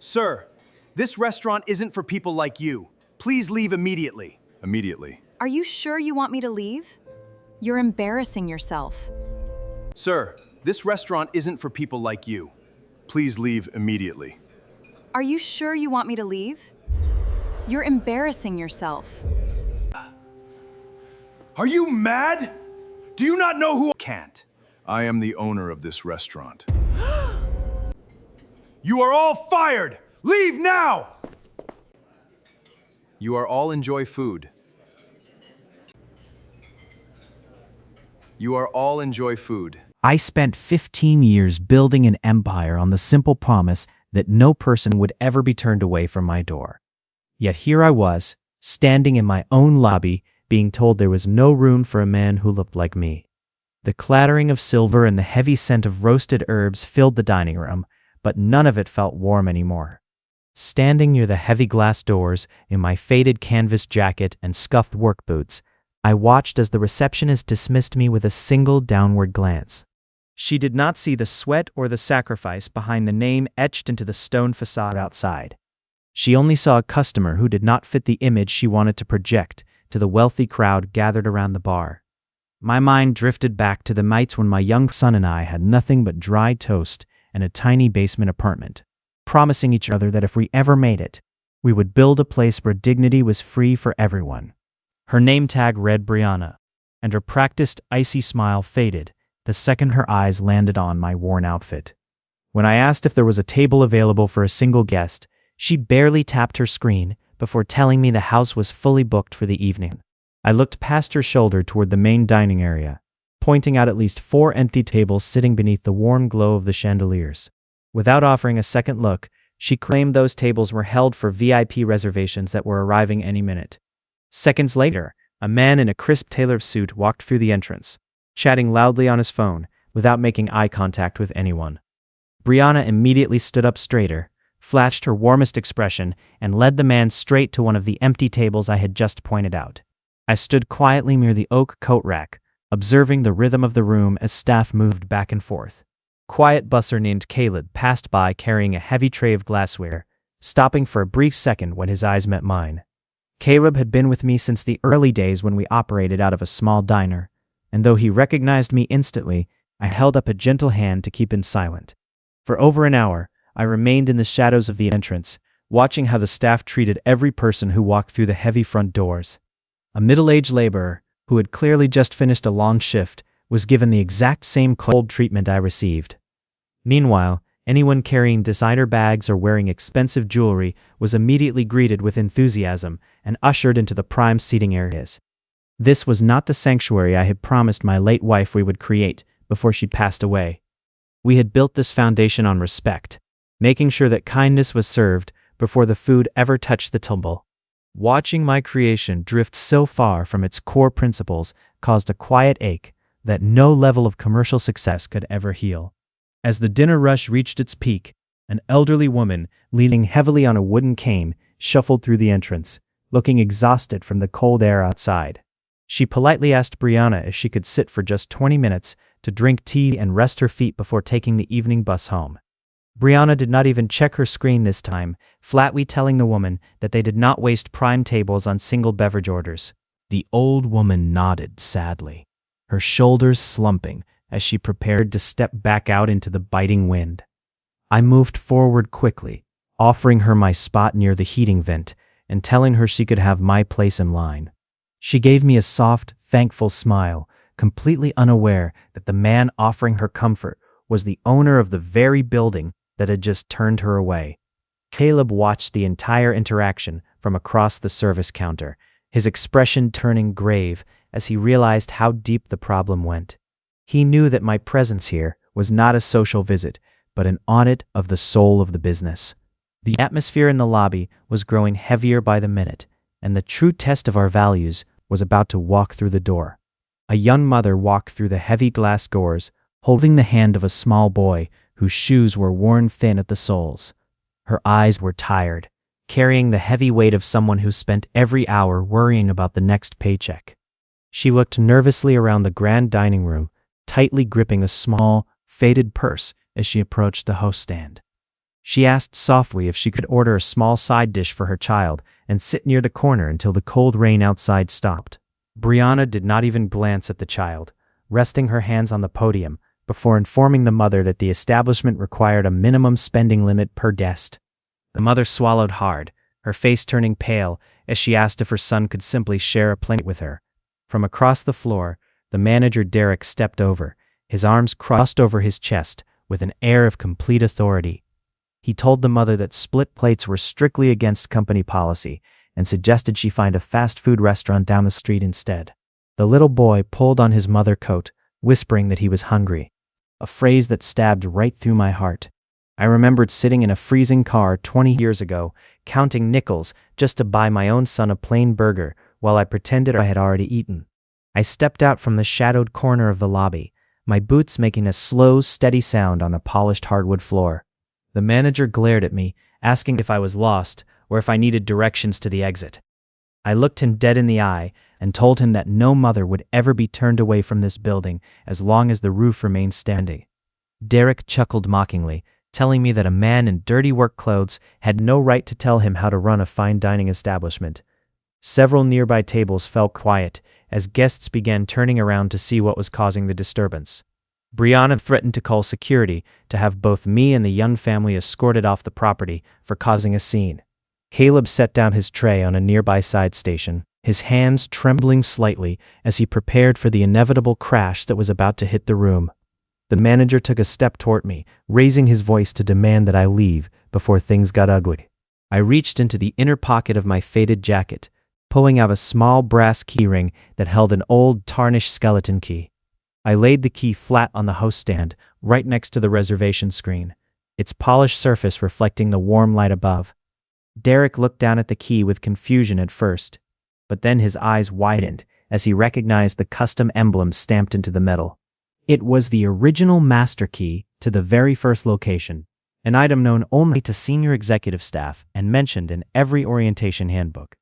Sir, this restaurant isn't for people like you. Please leave immediately. Immediately. Are you sure you want me to leave? You're embarrassing yourself. Sir, this restaurant isn't for people like you. Please leave immediately. Are you sure you want me to leave? You're embarrassing yourself. Are you mad? Do you not know who I can't? I am the owner of this restaurant. You are all fired! Leave now! You are all enjoy food. You are all enjoy food. I spent 15 years building an empire on the simple promise that no person would ever be turned away from my door. Yet here I was, standing in my own lobby, being told there was no room for a man who looked like me. The clattering of silver and the heavy scent of roasted herbs filled the dining room, but none of it felt warm anymore. Standing near the heavy glass doors, in my faded canvas jacket and scuffed work boots, I watched as the receptionist dismissed me with a single downward glance. She did not see the sweat or the sacrifice behind the name etched into the stone facade outside. She only saw a customer who did not fit the image she wanted to project to the wealthy crowd gathered around the bar. My mind drifted back to the nights when my young son and I had nothing but dry toast and a tiny basement apartment, promising each other that if we ever made it, we would build a place where dignity was free for everyone. Her name tag read Brianna, and her practiced icy smile faded the second her eyes landed on my worn outfit. When I asked if there was a table available for a single guest, she barely tapped her screen before telling me the house was fully booked for the evening. I looked past her shoulder toward the main dining area, pointing out at least 4 empty tables sitting beneath the warm glow of the chandeliers. Without offering a second look, she claimed those tables were held for VIP reservations that were arriving any minute. Seconds later, a man in a crisp tailored suit walked through the entrance, chatting loudly on his phone without making eye contact with anyone. Brianna immediately stood up straighter, flashed her warmest expression, and led the man straight to one of the empty tables I had just pointed out. I stood quietly near the oak coat rack, observing the rhythm of the room as staff moved back and forth. Quiet busser named Caleb passed by carrying a heavy tray of glassware, stopping for a brief second when his eyes met mine. Caleb had been with me since the early days when we operated out of a small diner, and though he recognized me instantly, I held up a gentle hand to keep him silent. For over an hour, I remained in the shadows of the entrance, watching how the staff treated every person who walked through the heavy front doors. A middle-aged laborer, who had clearly just finished a long shift, was given the exact same cold treatment I received. Meanwhile, anyone carrying designer bags or wearing expensive jewelry was immediately greeted with enthusiasm and ushered into the prime seating areas. This was not the sanctuary I had promised my late wife we would create before she passed away. We had built this foundation on respect, making sure that kindness was served before the food ever touched the table. Watching my creation drift so far from its core principles caused a quiet ache that no level of commercial success could ever heal. As the dinner rush reached its peak, an elderly woman, leaning heavily on a wooden cane, shuffled through the entrance, looking exhausted from the cold air outside. She politely asked Brianna if she could sit for just 20 minutes to drink tea and rest her feet before taking the evening bus home. Brianna did not even check her screen this time, flatly telling the woman that they did not waste prime tables on single beverage orders. The old woman nodded sadly, her shoulders slumping as she prepared to step back out into the biting wind. I moved forward quickly, offering her my spot near the heating vent and telling her she could have my place in line. She gave me a soft, thankful smile, completely unaware that the man offering her comfort was the owner of the very building that had just turned her away. Caleb watched the entire interaction from across the service counter, his expression turning grave as he realized how deep the problem went. He knew that my presence here was not a social visit, but an audit of the soul of the business. The atmosphere in the lobby was growing heavier by the minute, and the true test of our values was about to walk through the door. A young mother walked through the heavy glass doors, holding the hand of a small boy whose shoes were worn thin at the soles. Her eyes were tired, carrying the heavy weight of someone who spent every hour worrying about the next paycheck. She looked nervously around the grand dining room, tightly gripping a small, faded purse as she approached the host stand. She asked softly if she could order a small side dish for her child and sit near the corner until the cold rain outside stopped. Brianna did not even glance at the child, resting her hands on the podium before informing the mother that the establishment required a minimum spending limit per guest. The mother swallowed hard, her face turning pale as she asked if her son could simply share a plate with her. From across the floor, the manager Derek stepped over, his arms crossed over his chest with an air of complete authority. He told the mother that split plates were strictly against company policy and suggested she find a fast food restaurant down the street instead. The little boy pulled on his mother coat, whispering that he was hungry, a phrase that stabbed right through my heart. I remembered sitting in a freezing car 20 years ago, counting nickels just to buy my own son a plain burger while I pretended I had already eaten. I stepped out from the shadowed corner of the lobby, my boots making a slow, steady sound on the polished hardwood floor. The manager glared at me, asking if I was lost or if I needed directions to the exit. I looked him dead in the eye and told him that no mother would ever be turned away from this building as long as the roof remained standing. Derek chuckled mockingly, telling me that a man in dirty work clothes had no right to tell him how to run a fine dining establishment. Several nearby tables fell quiet as guests began turning around to see what was causing the disturbance. Brianna threatened to call security to have both me and the Young family escorted off the property for causing a scene. Caleb set down his tray on a nearby side station, his hands trembling slightly as he prepared for the inevitable crash that was about to hit the room. The manager took a step toward me, raising his voice to demand that I leave before things got ugly. I reached into the inner pocket of my faded jacket, pulling out a small brass keyring that held an old tarnished skeleton key. I laid the key flat on the host stand, right next to the reservation screen, its polished surface reflecting the warm light above. Derek looked down at the key with confusion at first, but then his eyes widened as he recognized the custom emblem stamped into the metal. It was the original master key to the very first location, an item known only to senior executive staff and mentioned in every orientation handbook.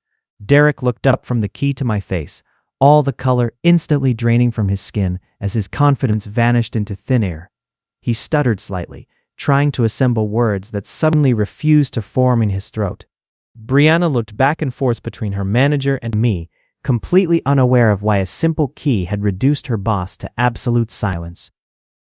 Derek looked up from the key to my face, all the color instantly draining from his skin as his confidence vanished into thin air. He stuttered slightly, trying to assemble words that suddenly refused to form in his throat. Brianna looked back and forth between her manager and me, completely unaware of why a simple key had reduced her boss to absolute silence.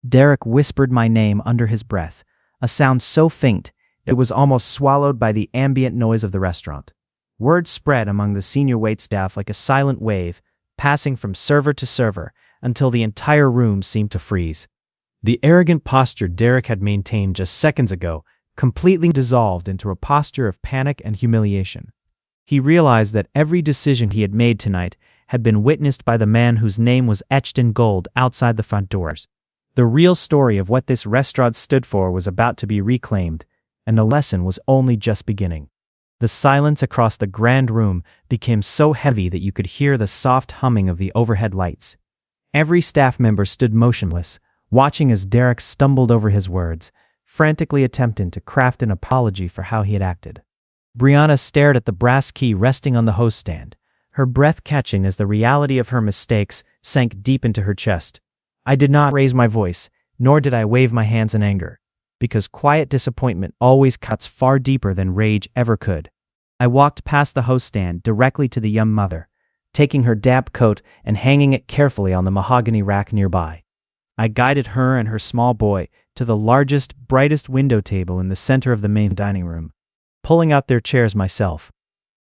Derek whispered my name under his breath, a sound so faint it was almost swallowed by the ambient noise of the restaurant. Word spread among the senior waitstaff like a silent wave, passing from server to server until the entire room seemed to freeze. The arrogant posture Derek had maintained just seconds ago completely dissolved into a posture of panic and humiliation. He realized that every decision he had made tonight had been witnessed by the man whose name was etched in gold outside the front doors. The real story of what this restaurant stood for was about to be reclaimed, and the lesson was only just beginning. The silence across the grand room became so heavy that you could hear the soft humming of the overhead lights. Every staff member stood motionless, watching as Derek stumbled over his words, frantically attempting to craft an apology for how he had acted. Brianna stared at the brass key resting on the host stand, her breath catching as the reality of her mistakes sank deep into her chest. I did not raise my voice, nor did I wave my hands in anger, because quiet disappointment always cuts far deeper than rage ever could. I walked past the host stand directly to the young mother, taking her damp coat and hanging it carefully on the mahogany rack nearby. I guided her and her small boy to the largest, brightest window table in the center of the main dining room, pulling out their chairs myself.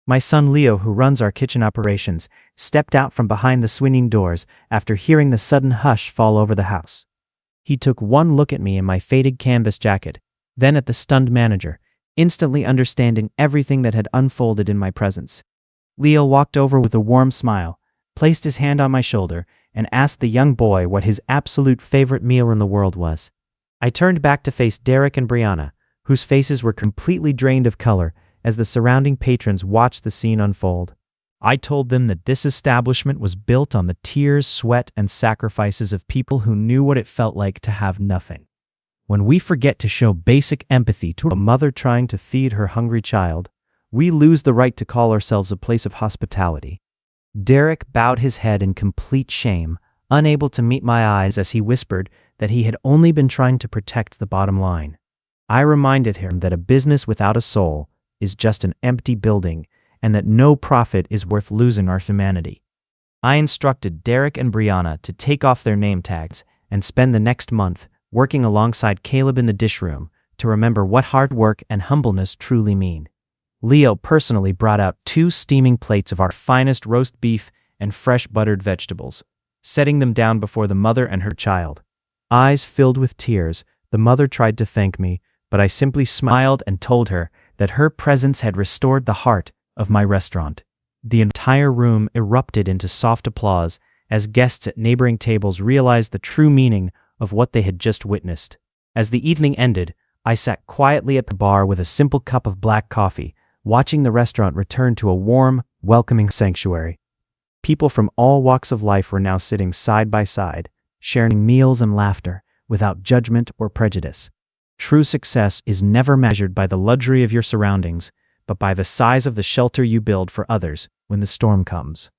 My son Leo, who runs our kitchen operations, stepped out from behind the swinging doors after hearing the sudden hush fall over the house. He took one look at me in my faded canvas jacket, then at the stunned manager, instantly understanding everything that had unfolded in my presence. Leo walked over with a warm smile, placed his hand on my shoulder, and asked the young boy what his absolute favorite meal in the world was. I turned back to face Derek and Brianna, whose faces were completely drained of color as the surrounding patrons watched the scene unfold. I told them that this establishment was built on the tears, sweat, and sacrifices of people who knew what it felt like to have nothing. When we forget to show basic empathy to a mother trying to feed her hungry child, we lose the right to call ourselves a place of hospitality. Derek bowed his head in complete shame, unable to meet my eyes as he whispered that he had only been trying to protect the bottom line. I reminded him that a business without a soul is just an empty building and that no profit is worth losing our humanity. I instructed Derek and Brianna to take off their name tags and spend the next month working alongside Caleb in the dish room to remember what hard work and humbleness truly mean. Leo personally brought out 2 steaming plates of our finest roast beef and fresh buttered vegetables, setting them down before the mother and her child. Eyes filled with tears, the mother tried to thank me, but I simply smiled and told her that her presence had restored the heart of my restaurant. The entire room erupted into soft applause as guests at neighboring tables realized the true meaning of what they had just witnessed. As the evening ended, I sat quietly at the bar with a simple cup of black coffee, watching the restaurant return to a warm, welcoming sanctuary. People from all walks of life were now sitting side by side, sharing meals and laughter, without judgment or prejudice. True success is never measured by the luxury of your surroundings, but by the size of the shelter you build for others when the storm comes.